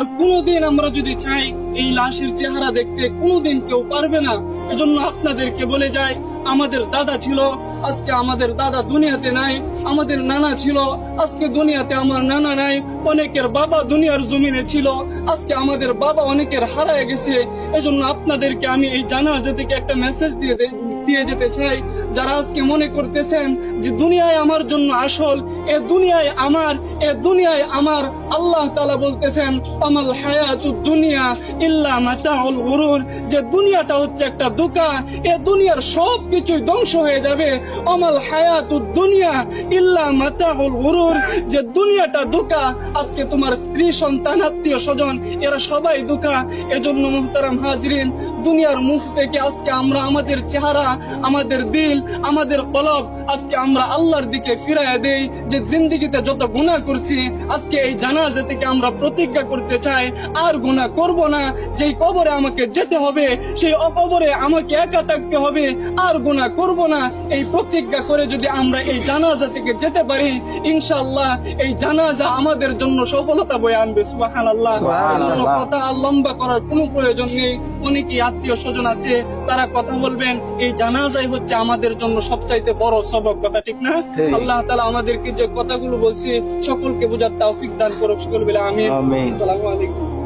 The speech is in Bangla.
আর কোনোদিন আমরা যদি চাই এই লাশের চেহারা দেখতে, কোনোদিন কেউ পারবে না। এজন্য আপনাদেরকে বলে যাই, আমাদের দাদা ছিল, আজকে আমাদের দাদা দুনিয়াতে নাই। আমাদের নানা ছিল, আজকে দুনিয়াতে আমার নানা নাই। অনেকের বাবা দুনিয়ার জমিনে ছিল, আজকে আমাদের বাবা অনেকের হারায় গেছে। এজন্য আপনাদেরকে আমি এই জানাজা থেকে একটা মেসেজ দিয়ে যেতে চাই। যারা আজকে মনে করতেছেন যে দুনিয়ায় আমার জন্য আসল, এ দুনিয়ায় আমার, আল্লাহ তাআলা বলতেছেন আমাল হায়াতুদ দুনিয়া ইল্লা মাতাউল গুরুর, যে দুনিয়াটা হচ্ছে একটা ধোঁকা, এ দুনিয়ার সবকিছুই ধ্বংস হয়ে যাবে। আমাল হায়াতুদ দুনিয়া ইল্লা মাতাউল গুরুর, যে দুনিয়াটা ধোঁকা। আজকে তোমার স্ত্রী, সন্তান, আত্মীয় স্বজন এরা সবাই ধোঁকা। এজন্য মুহতারাম হাজরিন, দুনিয়ার মুখ থেকে আজকে আমরা আমাদের চেহারা, আমাদের দিল, আমাদের কলব আজকে আমরা আল্লাহর দিকে ফিরাইয়া দেই। যে জিন্দেগিতে যত গুনাহ করছি, আজকে এই জানাজা থেকে আমরা প্রতিজ্ঞা করতে চাই আর গুনাহ করব না। যেই কবরে আমাকে যেতে হবে, সেই কবরে আমাকে একা থাকতে হবে, আর গুনাহ করব না। এই প্রতিজ্ঞা করে যদি আমরা এই জানাজা থেকে যেতে পারি, ইনশাআল্লাহ এই জানাজা আমাদের জন্য সফলতা বয়ে আনবে। সুবহানাল্লাহ। কথা লম্বা করার কোনো প্রয়োজন নেই। অনেকেই আত্মীয় স্বজন আছে, তারা কথা বলবেন। এই জানাজাই হচ্ছে আমাদের জন্য সবচাইতে বড় সবক, কথা ঠিক না? আল্লাহ তাআলা আমাদেরকে যে কথাগুলো বলছি সকলকে বুঝার তৌফিক দান করুক। সকল বলে আমিন। আসসালামু আলাইকুম।